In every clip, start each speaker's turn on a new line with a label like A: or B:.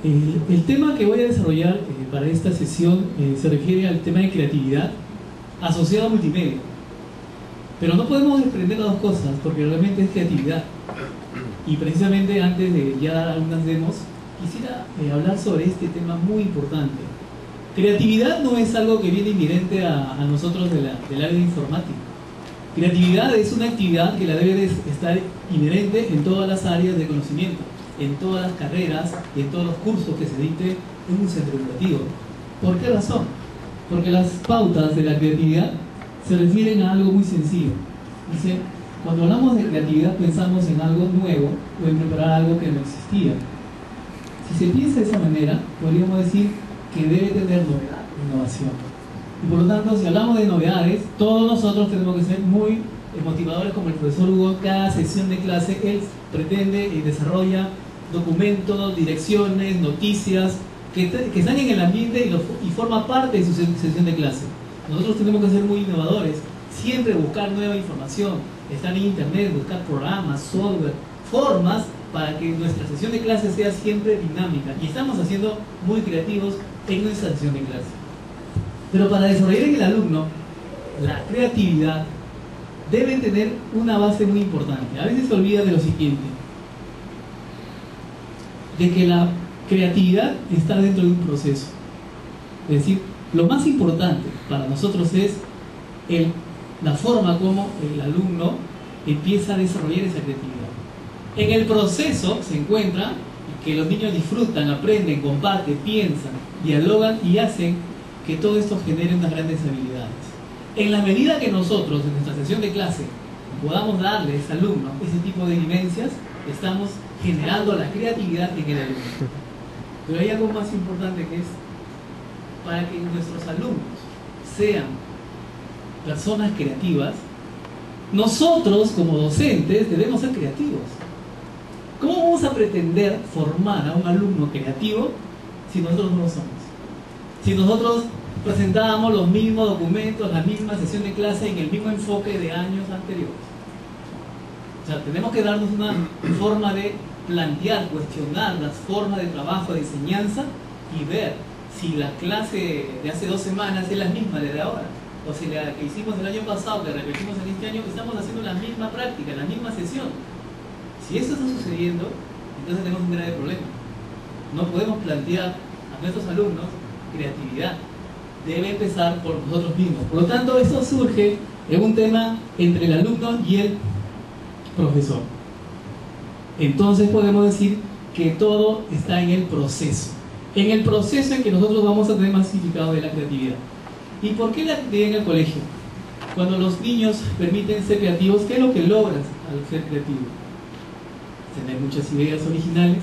A: El tema que voy a desarrollar para esta sesión se refiere al tema de creatividad asociado a multimedia. Pero no podemos desprender las dos cosas porque realmente es creatividad. Y precisamente antes de ya dar algunas demos, quisiera hablar sobre este tema muy importante. Creatividad no es algo que viene inherente a nosotros del área de informática. Creatividad es una actividad que la debe de estar inherente en todas las áreas de conocimiento, en todas las carreras y en todos los cursos que se dicte en un centro educativo. ¿Por qué razón? Porque las pautas de la creatividad se refieren a algo muy sencillo. Dice, cuando hablamos de creatividad pensamos en algo nuevo o en preparar algo que no existía. Si se piensa de esa manera, podríamos decir que debe tener novedad, innovación. Y por lo tanto, si hablamos de novedades, todos nosotros tenemos que ser muy motivadores como el profesor Hugo. Cada sesión de clase él pretende y desarrolla documentos, direcciones, noticias que están en el ambiente y forma parte de su sesión de clase. Nosotros tenemos que ser muy innovadores, siempre buscar nueva información, estar en internet, buscar programas, software, formas para que nuestra sesión de clase sea siempre dinámica. Y estamos haciendo muy creativos en nuestra sesión de clase. Pero para desarrollar en el alumno la creatividad debe tener una base muy importante. A veces se olvida de lo siguiente, de que la creatividad está dentro de un proceso. Es decir, lo más importante para nosotros es la forma como el alumno empieza a desarrollar esa creatividad. En el proceso se encuentra que los niños disfrutan, aprenden, comparten, piensan, dialogan y hacen que todo esto genere unas grandes habilidades. En la medida que nosotros en nuestra sesión de clase podamos darle a ese alumno ese tipo de vivencias, estamos generando la creatividad en el alumno. Pero hay algo más importante, que es para que nuestros alumnos sean personas creativas, nosotros como docentes debemos ser creativos. ¿Cómo vamos a pretender formar a un alumno creativo si nosotros no lo somos? Si nosotros presentábamos los mismos documentos, la misma sesión de clase en el mismo enfoque de años anteriores. O sea, tenemos que darnos una forma de plantear, cuestionar las formas de trabajo, de enseñanza y ver si la clase de hace 2 semanas es la misma de ahora, o si la que hicimos el año pasado, que repetimos en este año, estamos haciendo la misma práctica, la misma sesión. Si eso está sucediendo, entonces tenemos un grave problema. No podemos plantear a nuestros alumnos creatividad. Debe empezar por nosotros mismos. Por lo tanto, esto surge en un tema entre el alumno y el profesor. Entonces podemos decir que todo está en el proceso. En el proceso en que nosotros vamos a tener más significado de la creatividad. ¿Y por qué la creatividad en el colegio? Cuando los niños permiten ser creativos, ¿qué es lo que logran al ser creativo? Tener muchas ideas originales,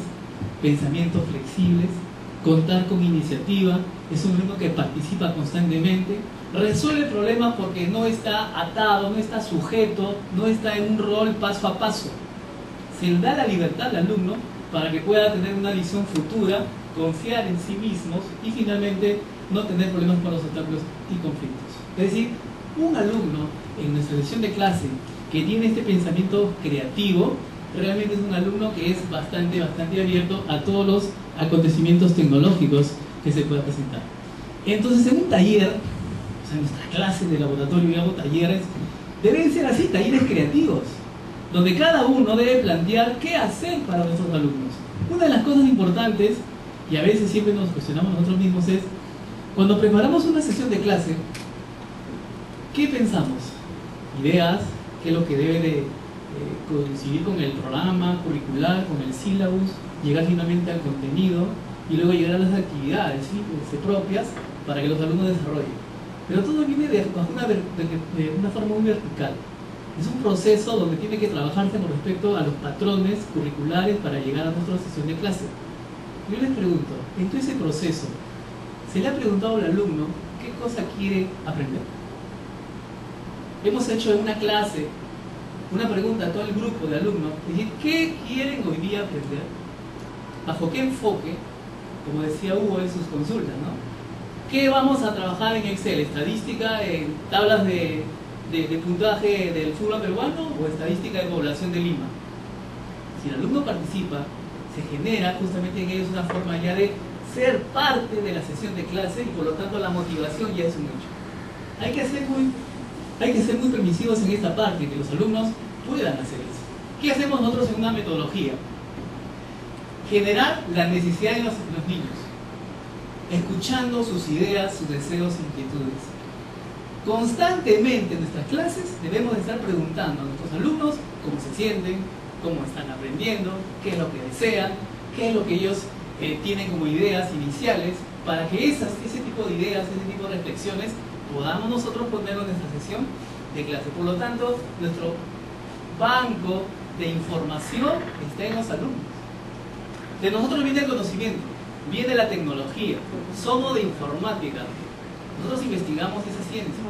A: pensamientos flexibles, contar con iniciativa, es un alumno que participa constantemente, resuelve problemas porque no está atado, no está sujeto, no está en un rol paso a paso. Se le da la libertad al alumno para que pueda tener una visión futura, confiar en sí mismos y finalmente no tener problemas con los obstáculos y conflictos. Es decir, un alumno en nuestra sesión de clase que tiene este pensamiento creativo realmente es un alumno que es bastante abierto a todos los acontecimientos tecnológicos que se pueda presentar. Entonces, en un taller, o sea, en nuestra clase de laboratorio, digamos, talleres, deben ser así, talleres creativos, donde cada uno debe plantear qué hacer para nuestros alumnos. Una de las cosas importantes, y a veces siempre nos cuestionamos nosotros mismos, es cuando preparamos una sesión de clase, ¿qué pensamos? Ideas, qué es lo que debe de coincidir con el programa curricular, con el sílabus, llegar finalmente al contenido y luego llegar a las actividades, ¿sí?, propias para que los alumnos desarrollen. Pero todo viene de una forma muy vertical. Es un proceso donde tiene que trabajarse con respecto a los patrones curriculares para llegar a nuestra sesión de clase. Yo les pregunto, en todo ese proceso, ¿se le ha preguntado al alumno qué cosa quiere aprender? Hemos hecho en una clase una pregunta a todo el grupo de alumnos, es decir, ¿qué quieren hoy día aprender? ¿Bajo qué enfoque? Como decía Hugo en sus consultas, ¿no? ¿Qué vamos a trabajar en Excel? ¿Estadística en tablas de puntaje del fútbol peruano o estadística de población de Lima? Si el alumno participa, se genera justamente en ellos una forma ya de ser parte de la sesión de clase y por lo tanto la motivación ya es un hecho. Hay que ser muy permisivos en esta parte, que los alumnos puedan hacer eso. ¿Qué hacemos nosotros en una metodología? Generar la necesidad en los niños, escuchando sus ideas, sus deseos, inquietudes. Constantemente en nuestras clases debemos estar preguntando a nuestros alumnos cómo se sienten, cómo están aprendiendo, qué es lo que desean, qué es lo que ellos tienen como ideas iniciales, para que ese tipo de ideas, ese tipo de reflexiones podamos nosotros ponerlo en nuestra sesión de clase. Por lo tanto, nuestro banco de información está en los alumnos. De nosotros viene el conocimiento, viene la tecnología, somos de informática, nosotros investigamos esa ciencia,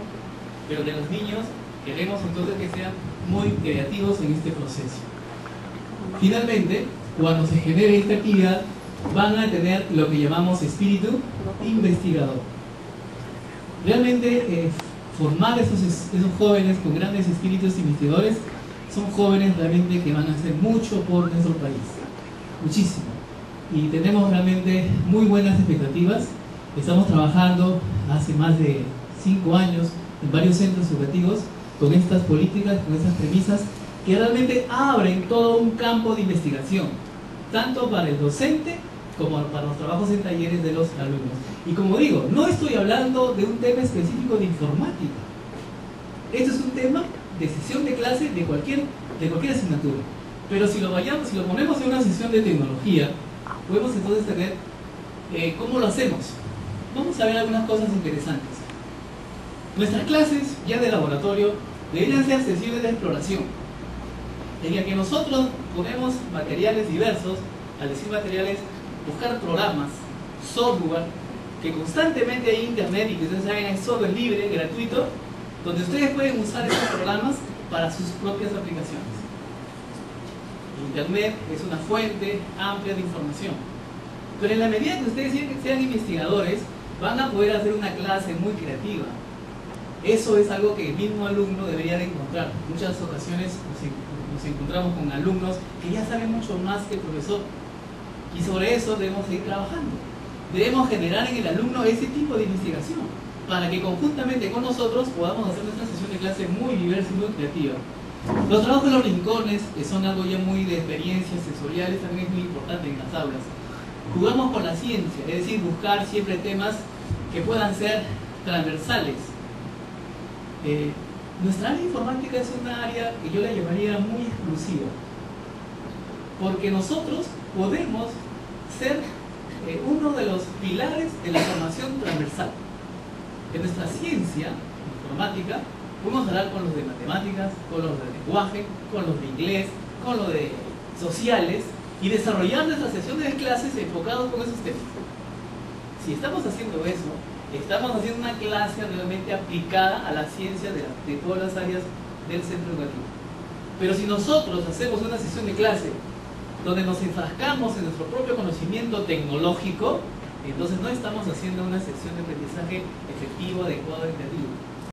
A: pero de los niños queremos entonces que sean muy creativos en este proceso. Finalmente, cuando se genere esta actividad, van a tener lo que llamamos espíritu investigador. Realmente formar esos jóvenes con grandes espíritus investigadores son jóvenes realmente que van a hacer mucho por nuestro país, muchísimo, y tenemos realmente muy buenas expectativas. Estamos trabajando hace más de 5 años en varios centros educativos con estas políticas, con estas premisas que realmente abren todo un campo de investigación, tanto para el docente como para los trabajos en talleres de los alumnos. Y como digo, no estoy hablando de un tema específico de informática. Esto es un tema de sesión de clase de cualquier asignatura. Pero si lo ponemos en una sesión de tecnología, podemos entonces tener ¿cómo lo hacemos? Vamos a ver algunas cosas interesantes. Nuestras clases ya de laboratorio deberían ser sesiones de exploración, en la que nosotros ponemos materiales diversos. Al decir materiales, buscar programas, software, que constantemente hay en internet y que ustedes saben hay software libre, gratuito, donde ustedes pueden usar estos programas para sus propias aplicaciones. Internet es una fuente amplia de información, pero en la medida que ustedes sean investigadores, van a poder hacer una clase muy creativa. Eso es algo que el mismo alumno debería de encontrar. Muchas ocasiones nos encontramos con alumnos que ya saben mucho más que el profesor, y sobre eso debemos seguir trabajando. Debemos generar en el alumno ese tipo de investigación para que conjuntamente con nosotros podamos hacer nuestra sesión de clase muy diversa y muy creativa. Los trabajos de los rincones, que son algo ya muy de experiencias sensoriales, también es muy importante en las aulas. Jugamos con la ciencia, es decir, buscar siempre temas que puedan ser transversales. Nuestra área informática es una área que yo la llamaría muy exclusiva, porque nosotros podemos ser uno de los pilares de la formación transversal. En nuestra ciencia informática podemos hablar con los de matemáticas, con los de lenguaje, con los de inglés, con los de sociales, y desarrollar nuestras sesiones de clases enfocados con esos temas. Si estamos haciendo eso, estamos haciendo una clase realmente aplicada a la ciencia de todas las áreas del centro educativo. Pero si nosotros hacemos una sesión de clase donde nos enfrascamos en nuestro propio conocimiento tecnológico, entonces no estamos haciendo una sesión de aprendizaje efectivo, adecuado y creativo.